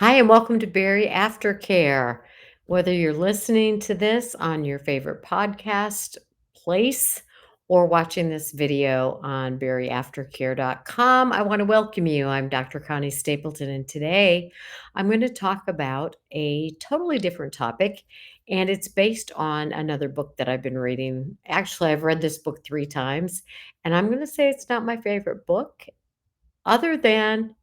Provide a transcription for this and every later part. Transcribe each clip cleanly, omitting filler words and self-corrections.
Hi, and welcome to Berry Aftercare. Whether you're listening to this on your favorite podcast place or watching this video on berryaftercare.com, I want to welcome you. I'm Dr. Connie Stapleton, and today I'm going to talk about a totally different topic, and it's based on another book that I've been reading. Actually, I've read this book 3 times, and I'm going to say it's not my favorite book other than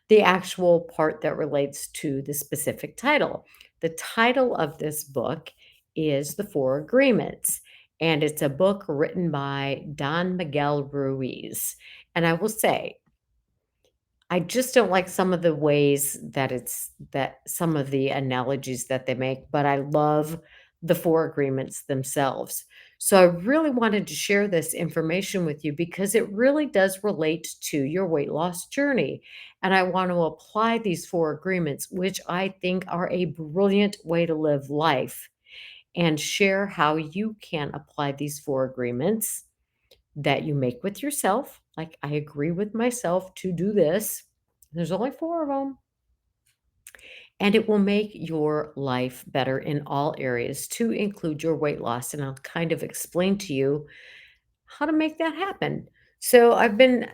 the actual part that relates to the specific title. The title of this book is The Four Agreements, and it's a book written by Don Miguel Ruiz. And I will say, I just don't like some of the ways that some of the analogies that they make, but I love the 4 agreements themselves. So I really wanted to share this information with you because it really does relate to your weight loss journey. And I want to apply these 4 agreements, which I think are a brilliant way to live life, and share how you can apply these 4 agreements that you make with yourself. Like, I agree with myself to do this. There's only 4 of them, and it will make your life better in all areas, to include your weight loss, and I'll kind of explain to you how to make that happen. So I've been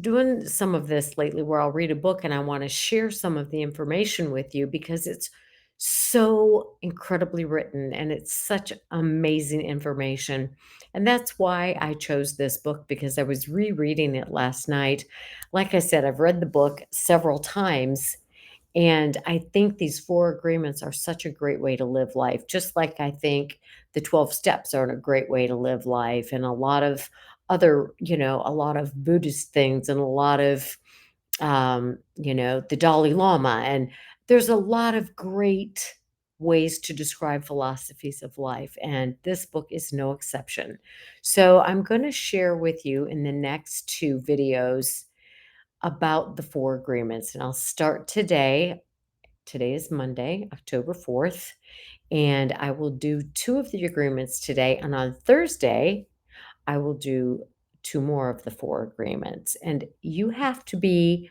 doing some of this lately where I'll read a book and I want to share some of the information with you because it's so incredibly written and it's such amazing information. And that's why I chose this book, because I was rereading it last night. Like I said, I've read the book several times, and I think these 4 agreements are such a great way to live life, just like I think the 12 steps are a great way to live life, and a lot of a lot of Buddhist things, and a lot of, the Dalai Lama. And there's a lot of great ways to describe philosophies of life, and this book is no exception. So I'm going to share with you in the next 2 videos about the 4 agreements, and I'll start today. Today is Monday, October 4th, and I will do 2 of the agreements today, and on Thursday, I will do 2 more of the 4 agreements. And you have to be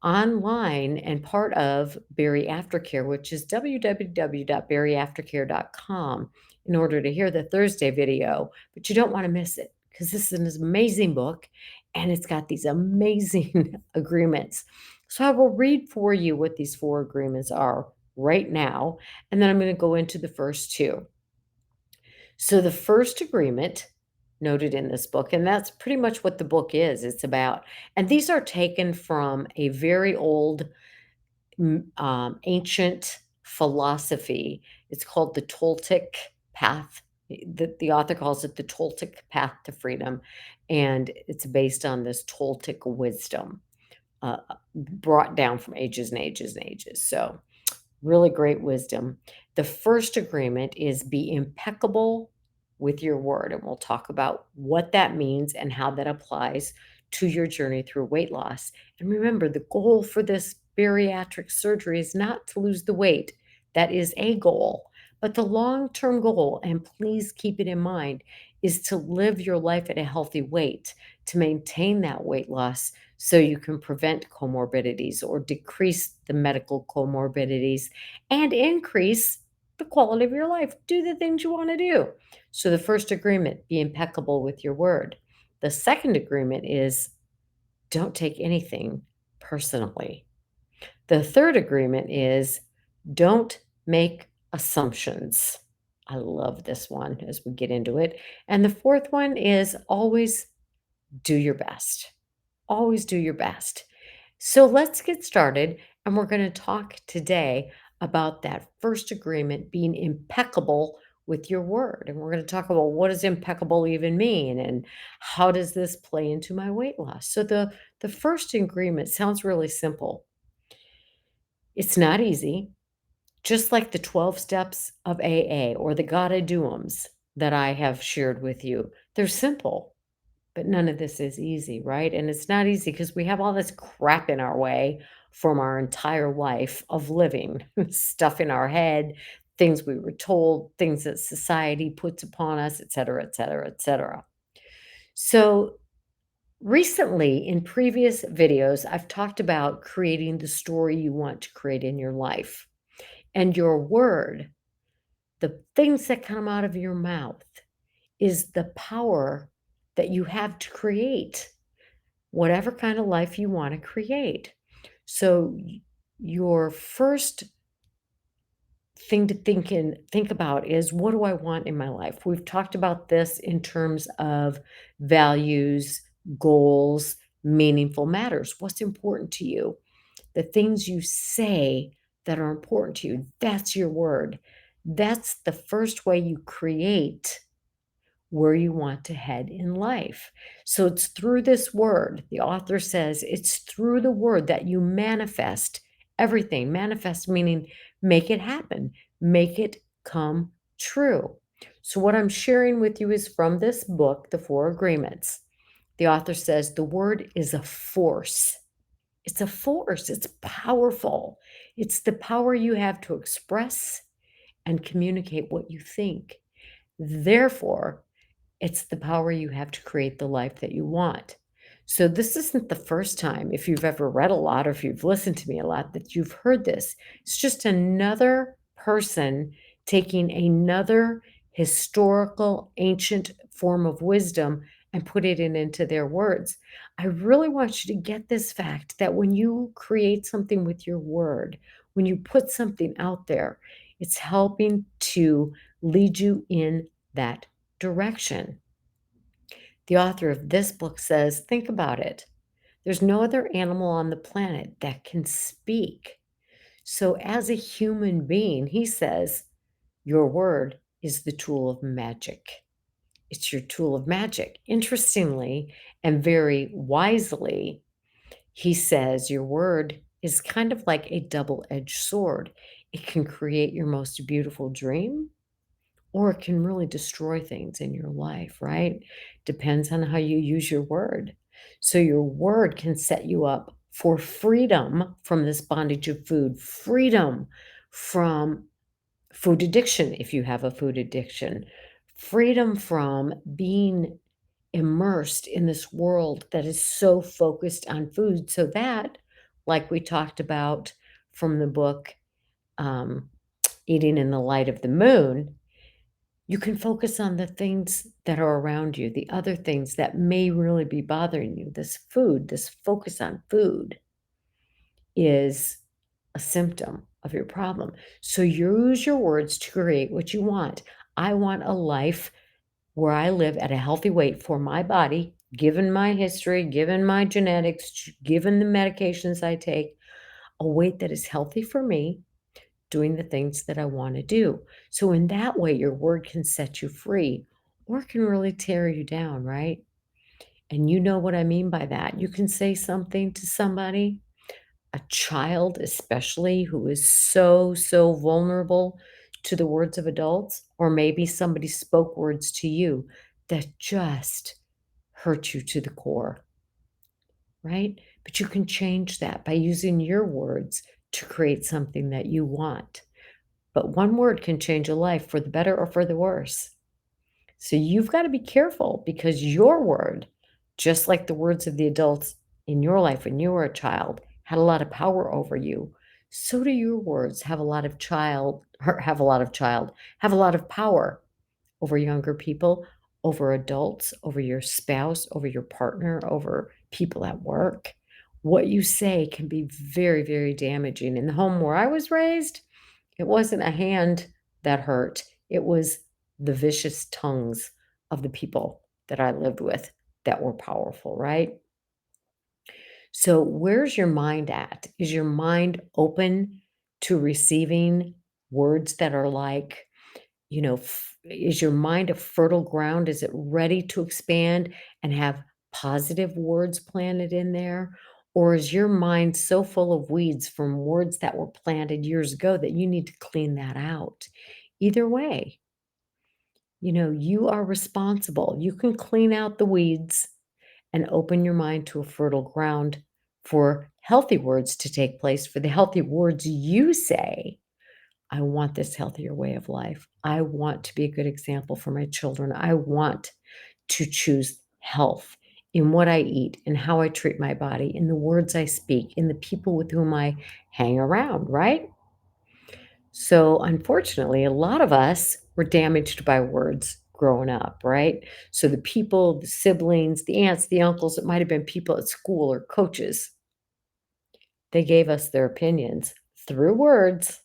online and part of Berry Aftercare, which is www.berryaftercare.com, in order to hear the Thursday video. But you don't want to miss it, because this is an amazing book and it's got these amazing agreements. So I will read for you what these 4 agreements are right now, and then I'm going to go into the first 2. So the first agreement noted in this book, and that's pretty much what the book is. It's about, and these are taken from a very old, ancient philosophy. It's called the Toltec Path. The author calls it the Toltec Path to Freedom, and it's based on this Toltec wisdom, brought down from ages and ages and ages. So really great wisdom. The first agreement is be impeccable with your word. And we'll talk about what that means and how that applies to your journey through weight loss. And remember, the goal for this bariatric surgery is not to lose the weight. That is a goal. But the long term goal, and please keep it in mind, is to live your life at a healthy weight, to maintain that weight loss so you can prevent comorbidities or decrease the medical comorbidities and increase the quality of your life. Do the things you want to do. So, the first agreement, be impeccable with your word. The second agreement is don't take anything personally. The third agreement is don't make assumptions. I love this one as we get into it. And the fourth one is always do your best. Always do your best. So let's get started. And we're going to talk today about that first agreement, being impeccable with your word. And we're going to talk about what does impeccable even mean, and how does this play into my weight loss. So the first agreement sounds really simple. It's not easy, just like the 12 steps of AA or the Gotta Do'ems that I have shared with you. They're simple, but none of this is easy, right? And it's not easy because we have all this crap in our way from our entire life of living, stuff in our head, things we were told, things that society puts upon us, et cetera, et cetera, et cetera. So Recently, in previous videos, I've talked about creating the story you want to create in your life. And your word, the things that come out of your mouth, is the power that you have to create whatever kind of life you want to create. So, your first thing to think about is, what do I want in my life? We've talked about this in terms of values, goals, meaningful matters. What's important to you? The things you say that are important to you, that's your word. That's the first way you create where you want to head in life. So it's through this word. The author says it's through the word that you manifest everything. Manifest meaning make it happen, make it come true. So, what I'm sharing with you is from this book, The Four Agreements. The author says the word is a force. It's a force, it's powerful. It's the power you have to express and communicate what you think. Therefore, it's the power you have to create the life that you want. So, this isn't the first time, if you've ever read a lot or if you've listened to me a lot, that you've heard this. It's just another person taking another historical, ancient form of wisdom and put it into their words. I really want you to get this fact that when you create something with your word, when you put something out there, it's helping to lead you in that direction. The author of this book says, think about it. There's no other animal on the planet that can speak. So, as a human being, he says, your word is the tool of magic. It's your tool of magic. Interestingly and very wisely, he says your word is kind of like a double edged sword. It can create your most beautiful dream, or it can really destroy things in your life, right? Depends on how you use your word. So your word can set you up for freedom from this bondage of food, freedom from food addiction if you have a food addiction, freedom from being immersed in this world that is so focused on food. So that, like we talked about from the book, um, Eating in the Light of the Moon, you can focus on the things that are around you, the other things that may really be bothering you. This food, this focus on food is a symptom of your problem. So use your words to create what you want. I want a life where I live at a healthy weight for my body, given my history, given my genetics, given the medications I take, a weight that is healthy for me, doing the things that I want to do. So, in that way, your word can set you free or it can really tear you down, right? And you know what I mean by that. You can say something to somebody, a child especially, who is so, so vulnerable to the words of adults, or maybe somebody spoke words to you that just hurt you to the core, right? But you can change that by using your words to create something that you want. But one word can change a life for the better or for the worse. So you've got to be careful because your word, just like the words of the adults in your life when you were a child, had a lot of power over you. So do your words have a lot of have a lot of power over younger people, over adults, over your spouse, over your partner, over people at work. What you say can be very, very damaging. In the home where I was raised, it wasn't a hand that hurt. It was the vicious tongues of the people that I lived with that were powerful, right? So, where's your mind at? Is your mind open to receiving words that are like, is your mind a fertile ground? Is it ready to expand and have positive words planted in there? Or is your mind so full of weeds from words that were planted years ago that you need to clean that out? Either way, you are responsible. You can clean out the weeds and open your mind to a fertile ground for healthy words to take place, for the healthy words you say. I want this healthier way of life. I want to be a good example for my children. I want to choose health in what I eat, in how I treat my body, in the words I speak, in the people with whom I hang around, right? So, unfortunately, a lot of us were damaged by words growing up, right? So, the people, the siblings, the aunts, the uncles, it might have been people at school or coaches, they gave us their opinions through words.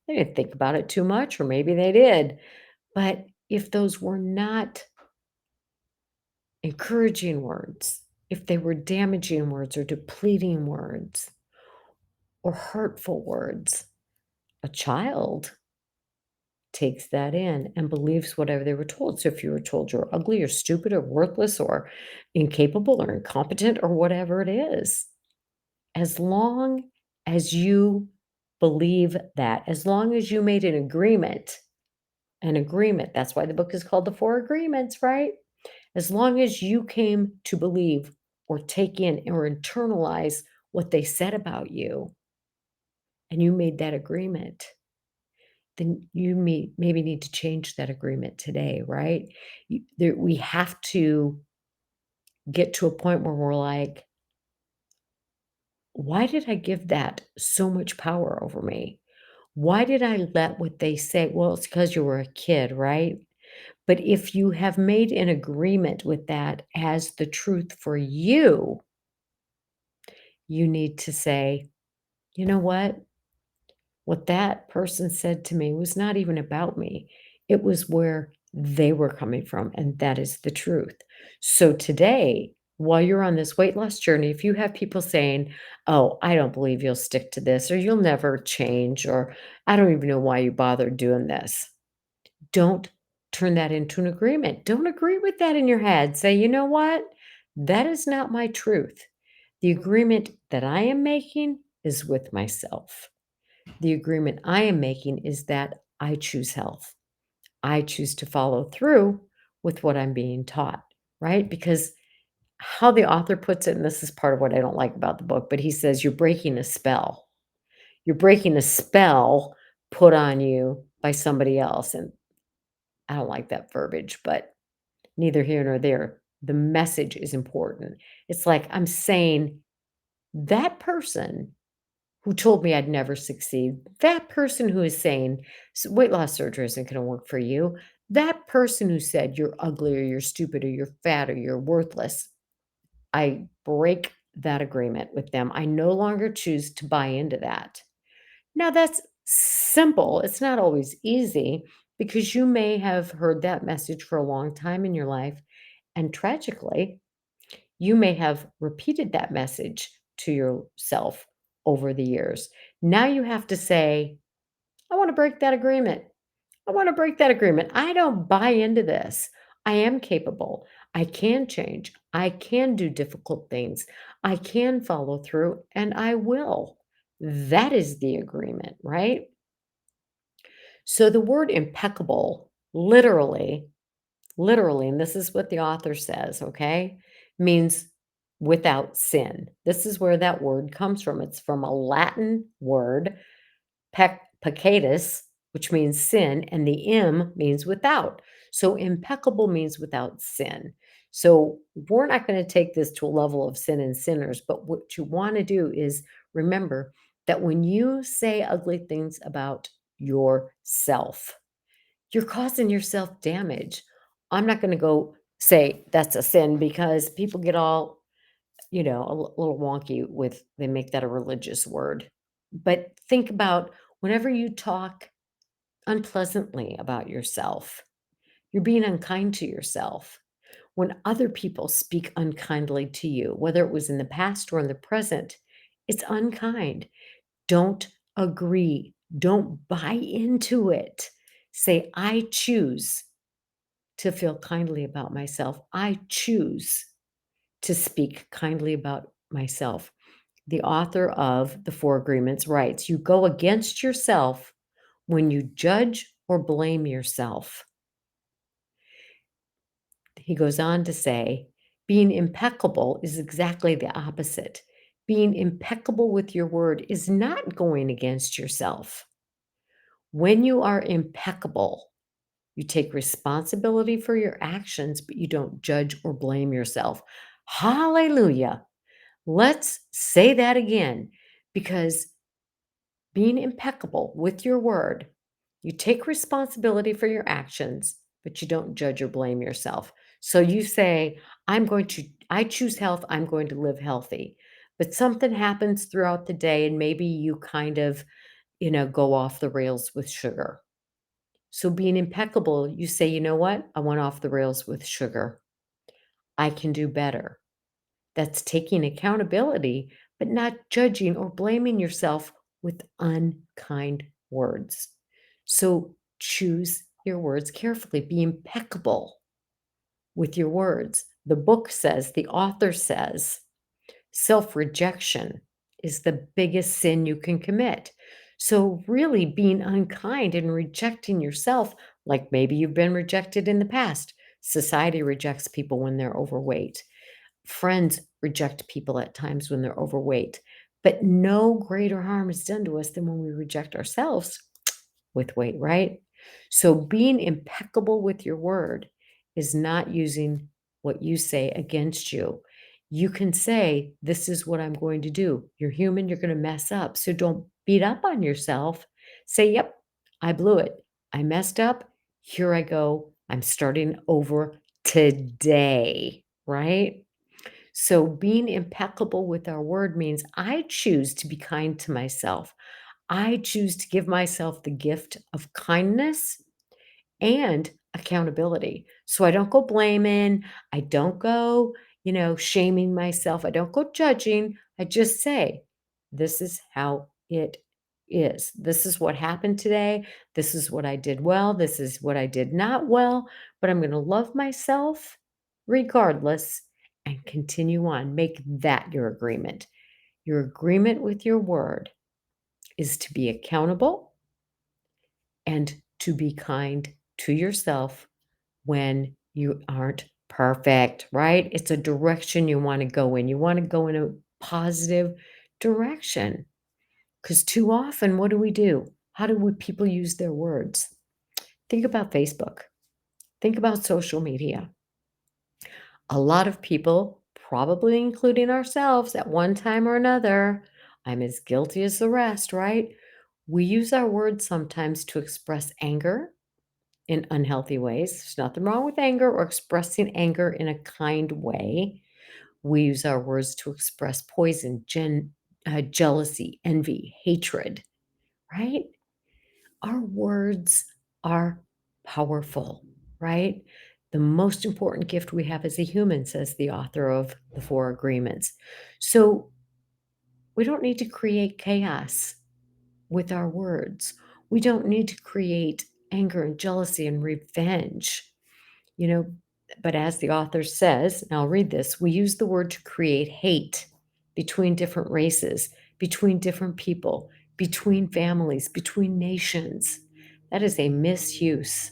They didn't think about it too much, or maybe they did. But if those were not encouraging words, if they were damaging words or depleting words or hurtful words, a child takes that in and believes whatever they were told. So if you were told you're ugly or stupid or worthless or incapable or incompetent or whatever it is, as long as you believe that, as long as you made an agreement, that's why the book is called The Four Agreements, right? As long as you came to believe or take in or internalize what they said about you and you made that agreement, then you maybe need to change that agreement today, right? We have to get to a point where we're like, why did I give that so much power over me? Why did I let what they say? Well, it's because you were a kid, right? But if you have made an agreement with that as the truth for you, you need to say, you know what? What that person said to me was not even about me. It was where they were coming from, and that is the truth. So today, while you're on this weight loss journey, if you have people saying, "Oh, I don't believe you'll stick to this," or "You'll never change," or "I don't even know why you bothered doing this," don't turn that into an agreement. Don't agree with that in your head. Say, "You know what? That is not my truth. The agreement that I am making is with myself. The agreement I am making is that I choose health. I choose to follow through with what I'm being taught," right? Because how the author puts it, and this is part of what I don't like about the book, but he says, "You're breaking a spell. You're breaking a spell put on you by somebody else." And I don't like that verbiage, but neither here nor there. The message is important. It's like I'm saying that person who told me I'd never succeed, that person who is saying weight loss surgery isn't going to work for you, that person who said you're ugly or you're stupid or you're fat or you're worthless, I break that agreement with them. I no longer choose to buy into that. Now, that's simple. It's not always easy because you may have heard that message for a long time in your life. And tragically, you may have repeated that message to yourself over the years. Now you have to say, I want to break that agreement. I want to break that agreement. I don't buy into this. I am capable. I can change. I can do difficult things. I can follow through and I will. That is the agreement, right? So the word impeccable literally, and this is what the author says, okay, means without sin. This is where that word comes from. It's from a Latin word, peccatus, which means sin, and the M means without. So impeccable means without sin. So we're not going to take this to a level of sin and sinners, but what you want to do is remember that when you say ugly things about yourself, you're causing yourself damage. I'm not gonna go say that's a sin because people get all, a little wonky with they make that a religious word. But think about whenever you talk unpleasantly about yourself, you're being unkind to yourself. When other people speak unkindly to you, whether it was in the past or in the present, it's unkind. Don't agree. Don't buy into it. Say, I choose to feel kindly about myself. I choose to speak kindly about myself. The author of The Four Agreements writes, you go against yourself when you judge or blame yourself. He goes on to say, being impeccable is exactly the opposite. Being impeccable with your word is not going against yourself. When you are impeccable, You take responsibility for your actions, but you don't judge or blame yourself. Hallelujah. Let's say that again, because being impeccable with your word, you take responsibility for your actions, but you don't judge or blame yourself. So you say, I choose health, I'm going to live healthy. But something happens throughout the day, and maybe you kind of, go off the rails with sugar. So being impeccable, you say, you know what? I went off the rails with sugar. I can do better. That's taking accountability, but not judging or blaming yourself with unkind words. So choose your words carefully. Be impeccable with your words. The book says, the author says, self rejection is the biggest sin you can commit. So, really being unkind and rejecting yourself, like maybe you've been rejected in the past. Society rejects people when they're overweight. Friends reject people at times when they're overweight, but no greater harm is done to us than when we reject ourselves with weight, right? So being impeccable with your word is not using what you say against you. You can say, this is what I'm going to do. You're human, you're going to mess up. So don't beat up on yourself. Say, yep, I blew it. I messed up. Here I go. I'm starting over today, right? So being impeccable with our word means I choose to be kind to myself. I choose to give myself the gift of kindness and accountability. So I don't go blaming, I don't go, shaming myself, I don't go judging. I just say, this is how it is. This is what happened today. This is what I did well. This is what I did not well. But I'm going to love myself regardless and continue on. Make that your agreement. Your agreement with your word is to be accountable and to be kind to yourself when you aren't perfect, right? It's a direction you want to go in. You want to go in a positive direction because too often, what do? How do people use their words? Think about Facebook. Think about social media. A lot of people, probably including ourselves at one time or another, I'm as guilty as the rest, right? We use our words sometimes to express anger in unhealthy ways. There's nothing wrong with anger or expressing anger in a kind way. We use our words to express poison, jealousy, envy, hatred, right? Our words are powerful, right? The most important gift we have as a human, says the author of The Four Agreements. So we don't need to create chaos with our words. We don't need to create anger and jealousy and revenge, you know. But as the author says, and I'll read this, we use the word to create hate between different races, between different people, between families, between nations. That is a misuse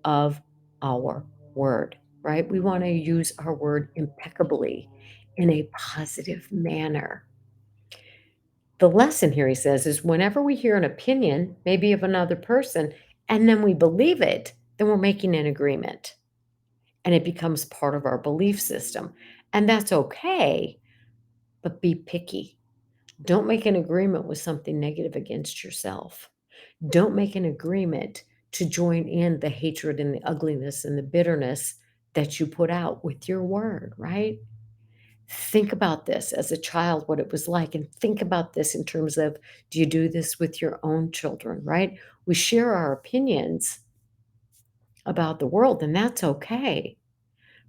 of our word, right? We want to use our word impeccably in a positive manner. The lesson here, he says, is whenever we hear an opinion, maybe of another person, and then we believe it, then we're making an agreement and it becomes part of our belief system. And that's okay, but be picky. Don't make an agreement with something negative against yourself. Don't make an agreement to join in the hatred and the ugliness and the bitterness that you put out with your word, right? Think about this as a child, what it was like, and think about this in terms of, do you do this with your own children, right? We share our opinions about the world, and that's okay,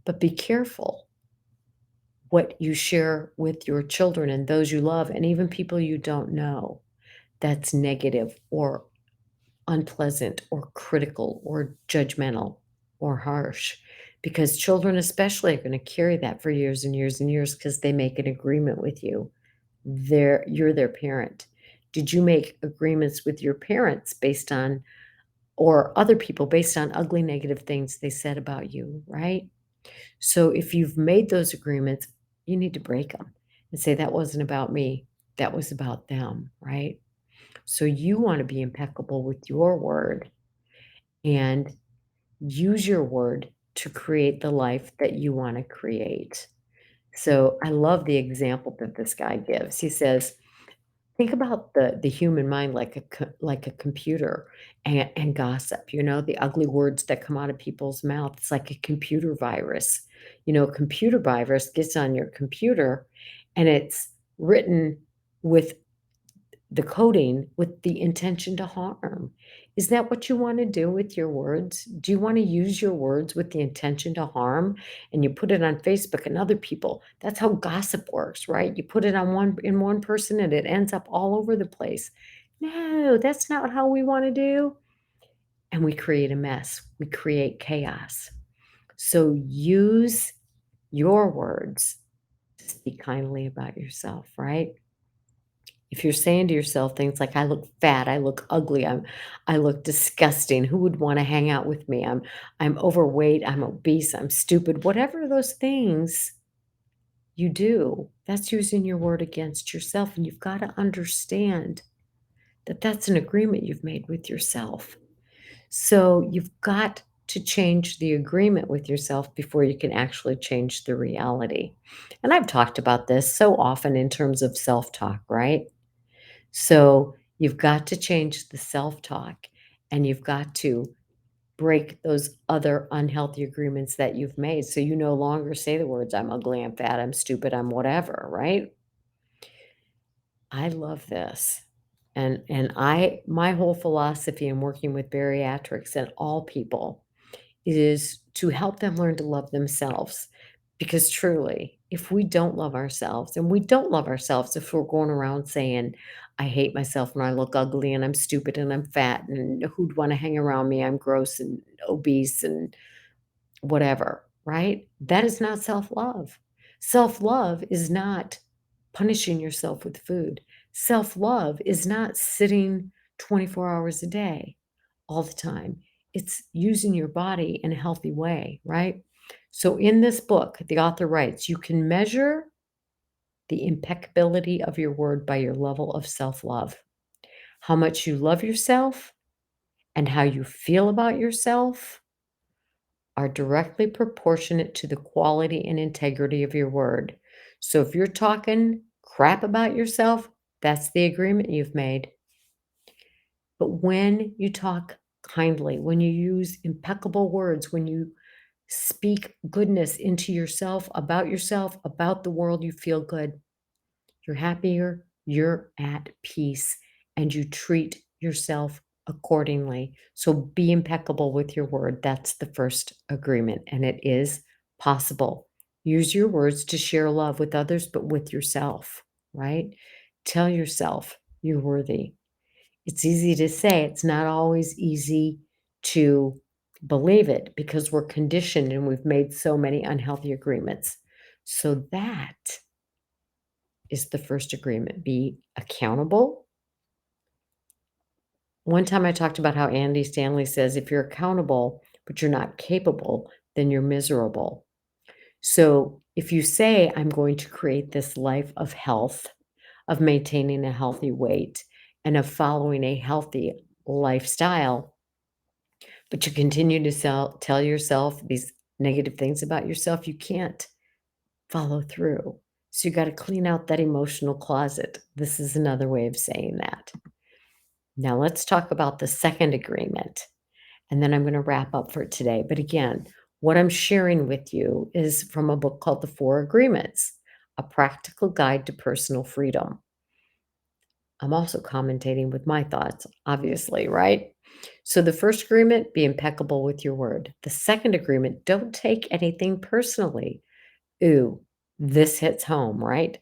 but be careful what you share with your children and those you love, and even people you don't know, that's negative or unpleasant or critical or judgmental or harsh. Because children, especially, are going to carry that for years and years and years because they make an agreement with you. You're their parent. Did you make agreements with your parents based on, or other people based on ugly, negative things they said about you, right? So if you've made those agreements, you need to break them and say, that wasn't about me. That was about them, right? So you want to be impeccable with your word. And use your word to create the life that you want to create. So I love the example that this guy gives. He says, think about the human mind like like a computer and gossip, the ugly words that come out of people's mouth. It's like a computer virus. A computer virus gets on your computer and it's written with the coding with the intention to harm. Is that what you wanna do with your words? Do you wanna use your words with the intention to harm? And you put it on Facebook and other people. That's how gossip works, right? You put it on one person and it ends up all over the place. No, that's not how we wanna do. And we create a mess. We create chaos. So use your words to speak kindly about yourself, right? If you're saying to yourself things like, "I look fat, I look ugly, I look disgusting, who would wanna hang out with me? I'm overweight, I'm obese, I'm stupid," whatever those things you do, that's using your word against yourself, and you've gotta understand that that's an agreement you've made with yourself. So, you've got to change the agreement with yourself before you can actually change the reality. And I've talked about this so often in terms of self-talk, right? So you've got to change the self-talk and you've got to break those other unhealthy agreements that you've made. So you no longer say the words, I'm ugly, I'm fat, I'm stupid, I'm whatever, right? I love this. And my whole philosophy in working with bariatrics and all people is to help them learn to love themselves. Because truly, if we don't love ourselves, and we don't love ourselves if we're going around saying, I hate myself and I look ugly and I'm stupid and I'm fat and who'd want to hang around me? I'm gross and obese and whatever, right? That is not self love. Self love is not punishing yourself with food. Self love is not sitting 24 hours a day all the time. It's using your body in a healthy way, right? So in this book, the author writes, you can measure the impeccability of your word by your level of self love. How much you love yourself and how you feel about yourself are directly proportionate to the quality and integrity of your word. So if you're talking crap about yourself, that's the agreement you've made. But when you talk kindly, when you use impeccable words, when you speak goodness into yourself, about the world, you feel good. You're happier, you're at peace, and you treat yourself accordingly. So be impeccable with your word. That's the first agreement, and it is possible. Use your words to share love with others, but with yourself, right? Tell yourself you're worthy. It's easy to say, it's not always easy to believe it because we're conditioned and we've made so many unhealthy agreements. So that is the first agreement. Be accountable. One time I talked about how Andy Stanley says, if you're accountable, but you're not capable, then you're miserable. So if you say, I'm going to create this life of health, of maintaining a healthy weight, and of following a healthy lifestyle, but you continue to tell yourself these negative things about yourself, you can't follow through. So you got to clean out that emotional closet. This is another way of saying that. Now let's talk about the second agreement, and then I'm going to wrap up for today. But again, what I'm sharing with you is from a book called The Four Agreements, A Practical Guide to Personal Freedom. I'm also commentating with my thoughts, obviously, right? So the first agreement, be impeccable with your word. The second agreement, don't take anything personally. Ooh, this hits home, right?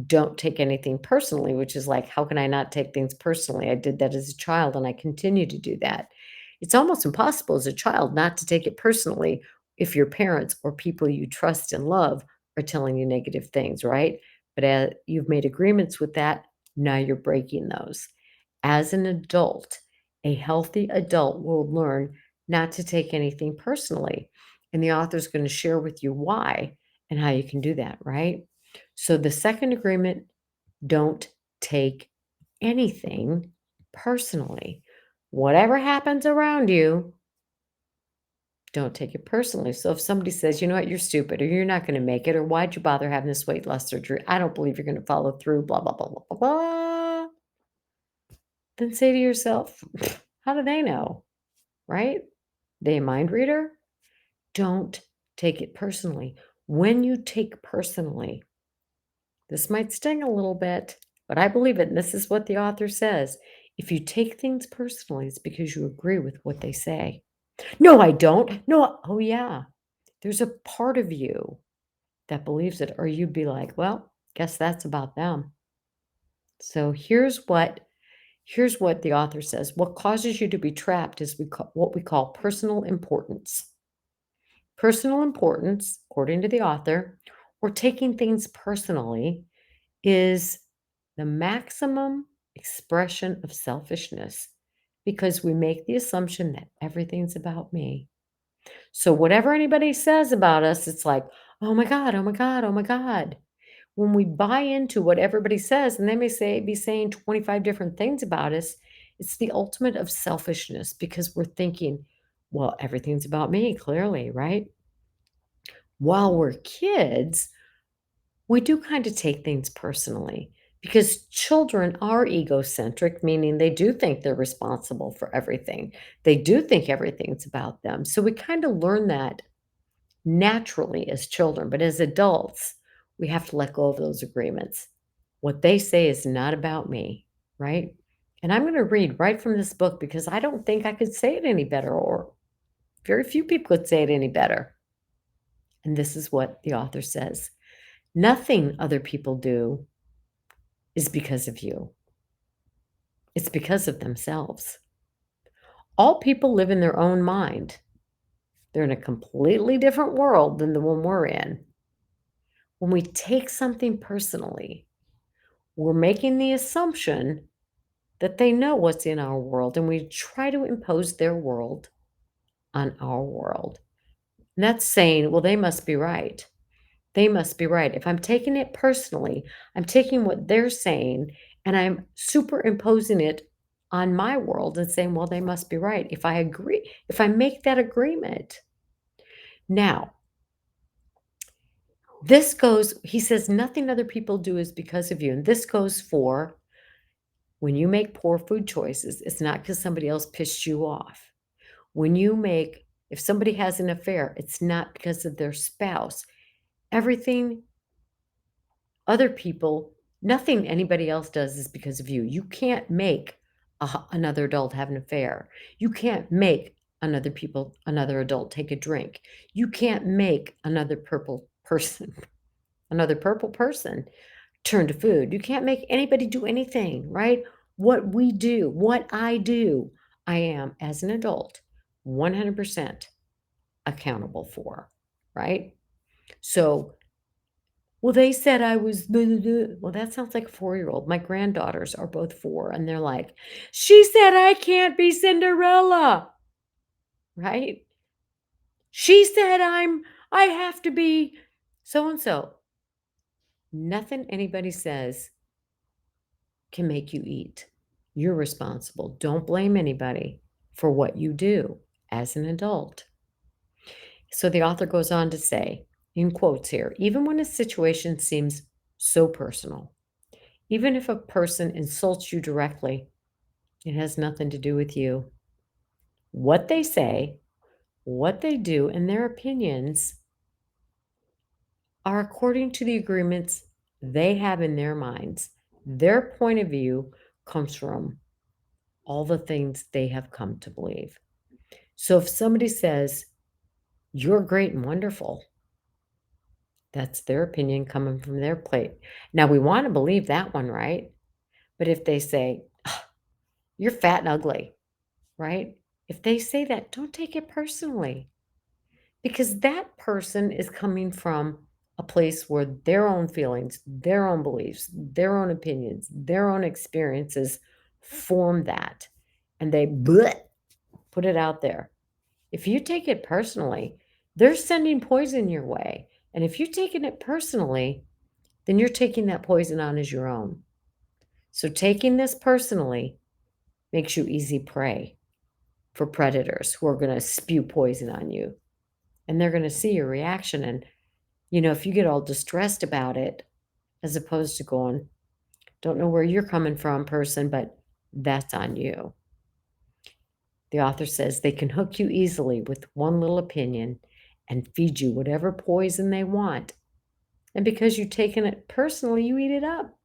Don't take anything personally, which is like, how can I not take things personally? I did that as a child and I continue to do that. It's almost impossible as a child not to take it personally if your parents or people you trust and love are telling you negative things, right? But you've made agreements with that, now you're breaking those. As an adult, a healthy adult will learn not to take anything personally. And the author is going to share with you why and how you can do that, right? So the second agreement, don't take anything personally. Whatever happens around you, Don't take it personally. So if somebody says, you know what, you're stupid, or you're not going to make it, or why'd you bother having this weight loss surgery? I don't believe you're going to follow through, blah, blah, blah, blah, blah, blah. Then say to yourself, how do they know? Right? They a mind reader? Don't take it personally. When you take personally, this might sting a little bit, but I believe it. And this is what the author says. If you take things personally, it's because you agree with what they say. No, I don't. No, oh, yeah. There's a part of you that believes it, or you'd be like, well, guess that's about them. So here's what the author says. What causes you to be trapped is what we call personal importance. Personal importance, according to the author, or taking things personally, is the maximum expression of selfishness because we make the assumption that everything's about me. So whatever anybody says about us, it's like, oh my God, oh my God, oh my God. When we buy into what everybody says, and they may be saying 25 different things about us, it's the ultimate of selfishness because we're thinking, well, everything's about me, clearly, right? While we're kids, we do kind of take things personally because children are egocentric, meaning they do think they're responsible for everything. They do think everything's about them. So we kind of learn that naturally as children, but as adults, we have to let go of those agreements. What they say is not about me, right? And I'm going to read right from this book because I don't think I could say it any better, or very few people could say it any better. And this is what the author says. Nothing other people do is because of you. It's because of themselves. All people live in their own mind. They're in a completely different world than the one we're in. When we take something personally, we're making the assumption that they know what's in our world, and we try to impose their world on our world. And that's saying, well, they must be right. They must be right. If I'm taking it personally, I'm taking what they're saying and I'm superimposing it on my world and saying, well, they must be right. If I agree, if I make that agreement. Now, this goes, he says, nothing other people do is because of you. And this goes for when you make poor food choices, it's not because somebody else pissed you off. If somebody has an affair, it's not because of their spouse. Everything other people, nothing anybody else does is because of you. You can't make another adult have an affair. You can't make another adult take a drink. You can't make another purple person, another purple person turn to food. You can't make anybody do anything, right? What we do, what I do, I am as an adult 100% accountable for, right? So, well, they said I was, blah, blah, blah. Well, that sounds like a 4-year-old. My granddaughters are both 4, and they're like, she said I can't be Cinderella, right? She said I have to be so and so. Nothing anybody says can make you eat. You're responsible. Don't blame anybody for what you do as an adult. So the author goes on to say, in quotes here, even when a situation seems so personal, even if a person insults you directly, it has nothing to do with you. What they say, what they do, and their opinions are according to the agreements they have in their minds. Their point of view comes from all the things they have come to believe. So if somebody says, you're great and wonderful, that's their opinion coming from their plate. Now, we want to believe that one, right? But if they say, you're fat and ugly, right? If they say that, don't take it personally because that person is coming from a place where their own feelings, their own beliefs, their own opinions, their own experiences form that and they put it out there. If you take it personally, they're sending poison your way. And if you're taking it personally, then you're taking that poison on as your own. So taking this personally makes you easy prey for predators who are going to spew poison on you. And they're going to see your reaction. And, if you get all distressed about it, as opposed to going, don't know where you're coming from, person, but that's on you. The author says they can hook you easily with one little opinion and feed you whatever poison they want. And because you've taken it personally, you eat it up.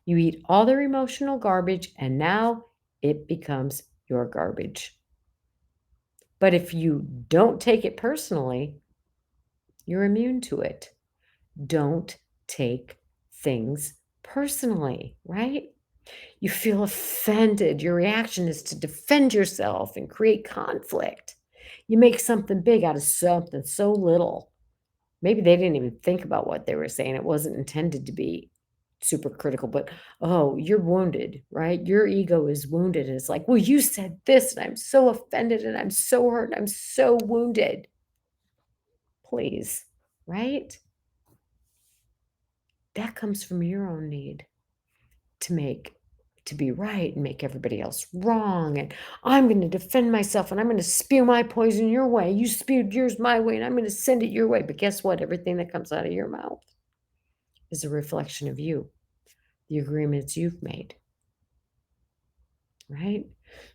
You eat all their emotional garbage, and now it becomes your garbage. But if you don't take it personally, you're immune to it. Don't take things personally, right? You feel offended. Your reaction is to defend yourself and create conflict. You make something big out of something so little. Maybe they didn't even think about what they were saying. It wasn't intended to be super critical, but oh, you're wounded, right? Your ego is wounded. And it's like, well, you said this, and I'm so offended, and I'm so hurt, and I'm so wounded. Please, right? That comes from your own need to be right and make everybody else wrong. And I'm going to defend myself, and I'm going to spew my poison your way. You spewed yours my way, and I'm going to send it your way. But guess what? Everything that comes out of your mouth is a reflection of you, the agreements you've made, right?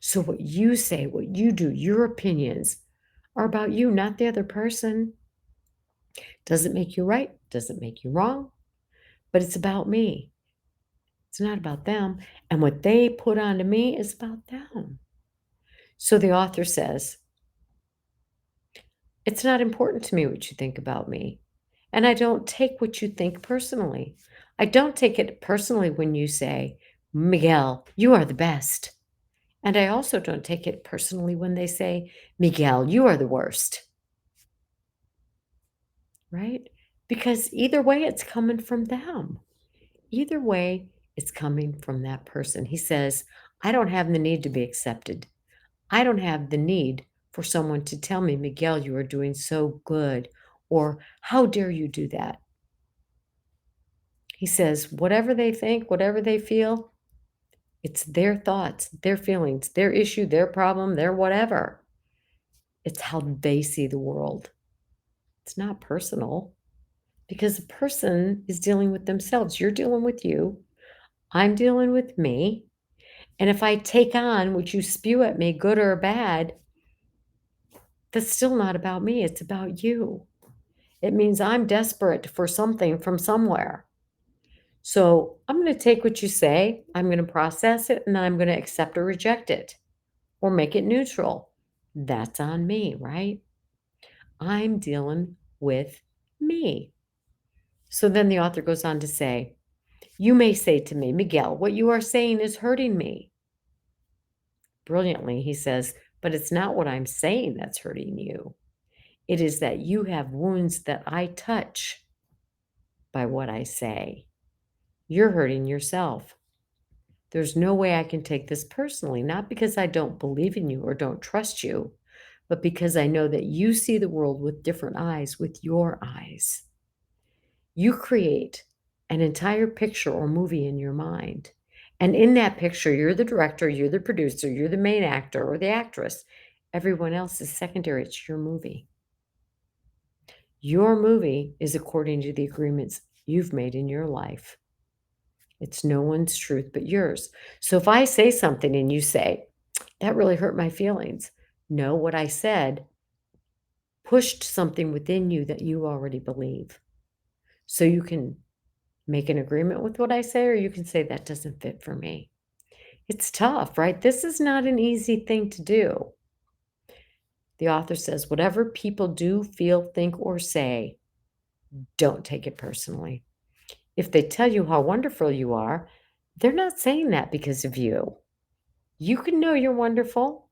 So what you say, what you do, your opinions are about you, not the other person. Doesn't make you right, doesn't make you wrong, but it's about me. It's not about them. And what they put onto me is about them. So the author says, it's not important to me what you think about me. And I don't take what you think personally. I don't take it personally when you say, Miguel, you are the best. And I also don't take it personally when they say, Miguel, you are the worst. Right? Because either way, it's coming from them. Either way, it's coming from that person. He says, I don't have the need to be accepted. I don't have the need for someone to tell me, Miguel, you are doing so good, or how dare you do that? He says, whatever they think, whatever they feel, it's their thoughts, their feelings, their issue, their problem, their whatever. It's how they see the world. It's not personal because the person is dealing with themselves. You're dealing with you. I'm dealing with me. And if I take on what you spew at me, good or bad, that's still not about me. It's about you. It means I'm desperate for something from somewhere. So I'm going to take what you say, I'm going to process it, and then I'm going to accept or reject it or make it neutral. That's on me, right? I'm dealing with me. So then the author goes on to say, you may say to me, Miguel, what you are saying is hurting me. Brilliantly, he says, but it's not what I'm saying that's hurting you. It is that you have wounds that I touch by what I say. You're hurting yourself. There's no way I can take this personally, not because I don't believe in you or don't trust you, but because I know that you see the world with different eyes, with your eyes. You create an entire picture or movie in your mind. And in that picture, you're the director, you're the producer, you're the main actor or the actress. Everyone else is secondary. It's your movie. Your movie is according to the agreements you've made in your life. It's no one's truth but yours. So if I say something and you say, that really hurt my feelings. No, what I said pushed something within you that you already believe. So you can make an agreement with what I say, or you can say that doesn't fit for me. It's tough, right? This is not an easy thing to do. The author says, whatever people do, feel, think, or say, don't take it personally. If they tell you how wonderful you are, they're not saying that because of you. You can know you're wonderful.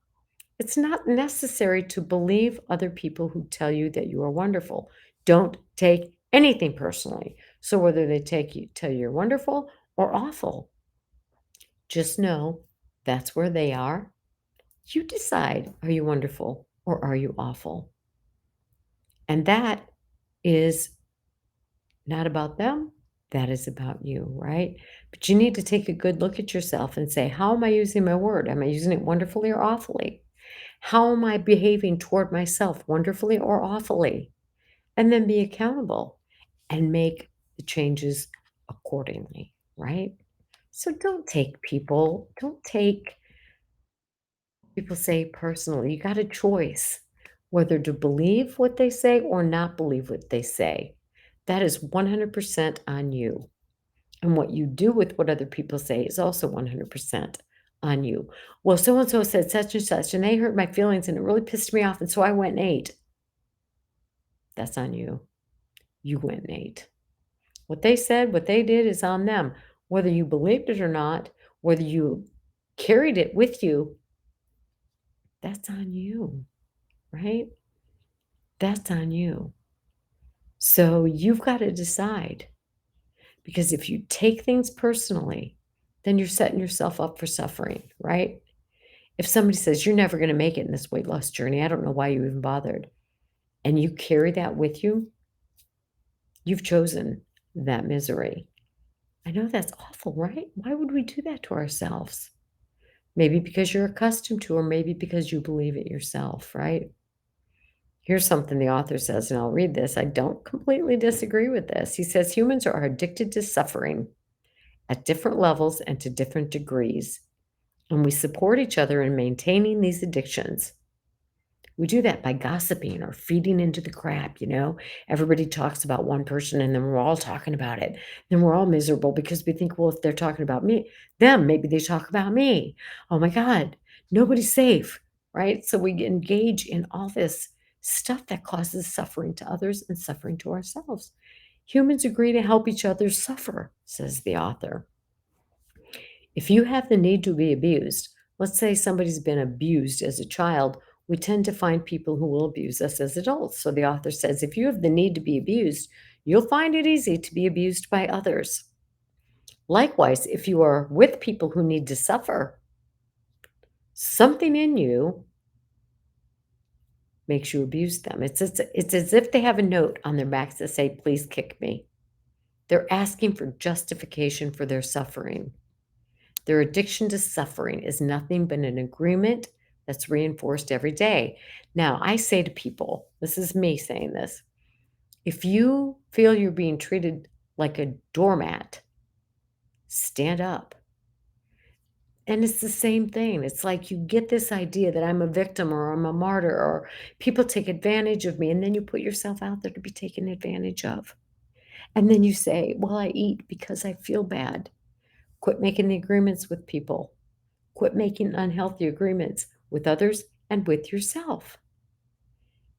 It's not necessary to believe other people who tell you that you are wonderful. Don't take anything personally. So whether they tell you you're wonderful or awful, just know that's where they are. You decide, are you wonderful or are you awful? And that is not about them. That is about you, right? But you need to take a good look at yourself and say, how am I using my word? Am I using it wonderfully or awfully? How am I behaving toward myself, wonderfully or awfully? And then be accountable and make the changes accordingly, right? So don't take people say personally. You got a choice whether to believe what they say or not believe what they say. That is 100% on you. And what you do with what other people say is also 100% on you. Well, so and so said such and such, and they hurt my feelings, and it really pissed me off. And so I went and ate. That's on you. You went and ate. What they said, what they did is on them. Whether you believed it or not, whether you carried it with you, that's on you, right? That's on you. So you've got to decide, because if you take things personally, then you're setting yourself up for suffering, right? If somebody says, "You're never going to make it in this weight loss journey, I don't know why you even bothered," and you carry that with you, you've chosen that misery. I know that's awful, right? Why would we do that to ourselves? Maybe because you're accustomed to, or maybe because you believe it yourself, right? Here's something the author says, and I'll read this. I don't completely disagree with this. He says humans are addicted to suffering at different levels and to different degrees, and we support each other in maintaining these addictions. We do that by gossiping or feeding into the crap, you know? Everybody talks about one person and then we're all talking about it. Then we're all miserable because we think, well, if they're talking about them, maybe they talk about me. Oh my God, nobody's safe, right? So we engage in all this stuff that causes suffering to others and suffering to ourselves. Humans agree to help each other suffer, says the author. If you have the need to be abused, let's say somebody's been abused as a child, we tend to find people who will abuse us as adults. So the author says if you have the need to be abused, you'll find it easy to be abused by others. Likewise, if you are with people who need to suffer, something in you makes you abuse them. It's as if they have a note on their backs that say, "Please kick me." They're asking for justification for their suffering. Their addiction to suffering is nothing but an agreement that's reinforced every day. Now, I say to people, this is me saying this, if you feel you're being treated like a doormat, stand up. And it's the same thing. It's like you get this idea that I'm a victim or I'm a martyr or people take advantage of me, and then you put yourself out there to be taken advantage of. And then you say, well, I eat because I feel bad. Quit making the agreements with people. Quit making unhealthy agreements with others and with yourself,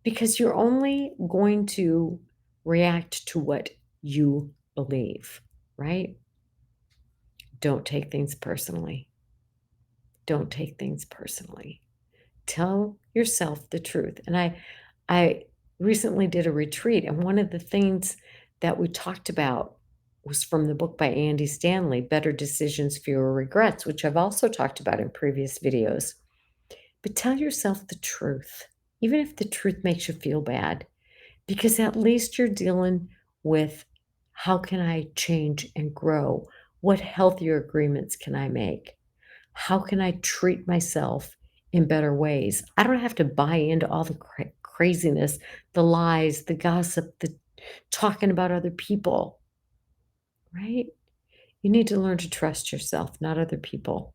because you're only going to react to what you believe, right? Don't take things personally. Don't take things personally. Tell yourself the truth. And I recently did a retreat, and one of the things that we talked about was from the book by Andy Stanley, Better Decisions, Fewer Regrets, which I've also talked about in previous videos. But tell yourself the truth, even if the truth makes you feel bad, because at least you're dealing with, how can I change and grow? What healthier agreements can I make? How can I treat myself in better ways? I don't have to buy into all the craziness, the lies, the gossip, the talking about other people, right? You need to learn to trust yourself, not other people.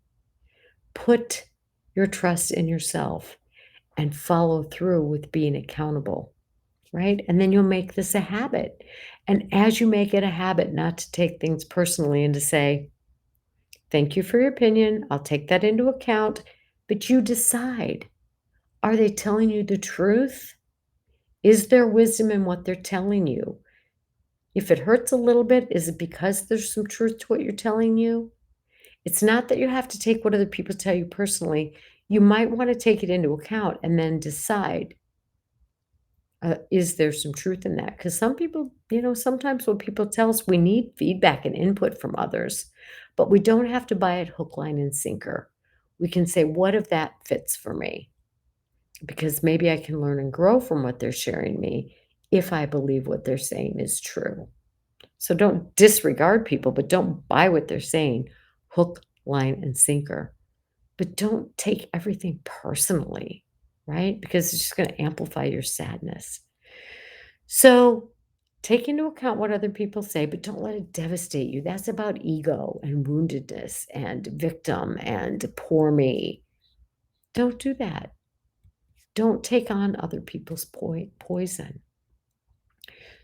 Put your trust in yourself and follow through with being accountable, right? And then you'll make this a habit. And as you make it a habit not to take things personally and to say, thank you for your opinion, I'll take that into account, but you decide, are they telling you the truth? Is there wisdom in what they're telling you? If it hurts a little bit, is it because there's some truth to what you're telling you? It's not that you have to take what other people tell you personally. You might want to take it into account and then decide, is there some truth in that? Because some people, sometimes what people tell us, we need feedback and input from others, but we don't have to buy it hook, line, and sinker. We can say, what if that fits for me? Because maybe I can learn and grow from what they're sharing me if I believe what they're saying is true. So don't disregard people, but don't buy what they're saying, hook, line, and sinker. But don't take everything personally, right? Because it's just going to amplify your sadness. So take into account what other people say, but don't let it devastate you. That's about ego and woundedness and victim and poor me. Don't do that. Don't take on other people's poison.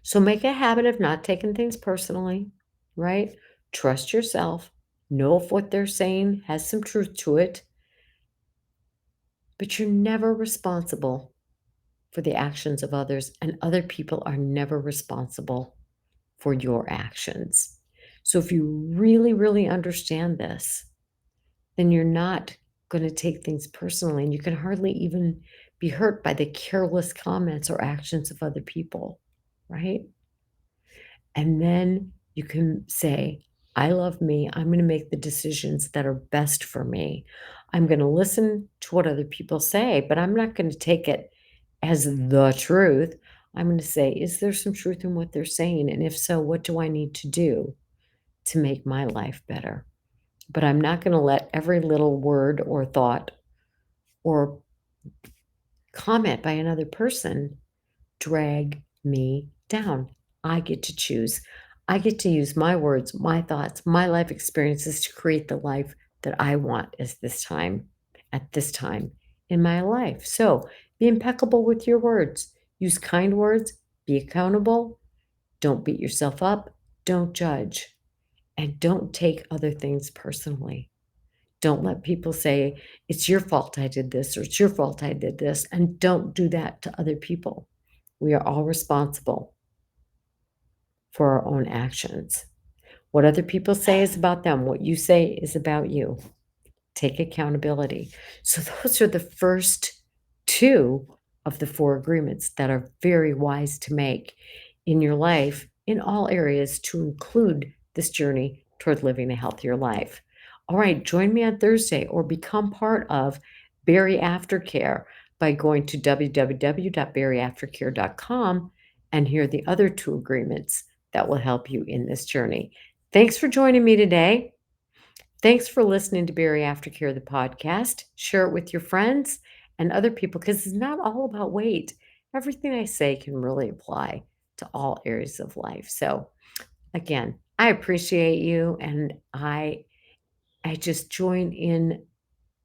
So make a habit of not taking things personally, right? Trust yourself. Know if what they're saying has some truth to it, but you're never responsible for the actions of others, and other people are never responsible for your actions. So if you really, really understand this, then you're not going to take things personally, and you can hardly even be hurt by the careless comments or actions of other people, right? And then you can say, I love me. I'm going to make the decisions that are best for me. I'm going to listen to what other people say, but I'm not going to take it as the truth. I'm going to say, is there some truth in what they're saying? And if so, what do I need to do to make my life better? But I'm not going to let every little word or thought or comment by another person drag me down. I get to choose. I get to use my words, my thoughts, my life experiences to create the life that I want at this time in my life. So be impeccable with your words. Use kind words. Be accountable. Don't beat yourself up. Don't judge. And don't take other things personally. Don't let people say, it's your fault I did this or it's your fault I did this. And don't do that to other people. We are all responsible for our own actions. What other people say is about them. What you say is about you. Take accountability. So, those are the first two of the four agreements that are very wise to make in your life in all areas to include this journey toward living a healthier life. All right, join me on Thursday or become part of Berry Aftercare by going to www.berryaftercare.com and hear the other two agreements that will help you in this journey. Thanks for joining me today. Thanks for listening to Berry Aftercare, the podcast. Share it with your friends and other people because it's not all about weight. Everything I say can really apply to all areas of life. So, again, I appreciate you, and I just join in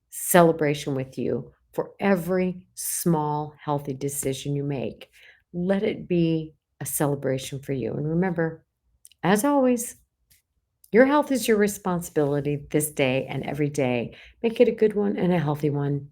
celebration with you for every small healthy decision you make. Let it be a celebration for you. And remember, as always, your health is your responsibility this day and every day. Make it a good one and a healthy one.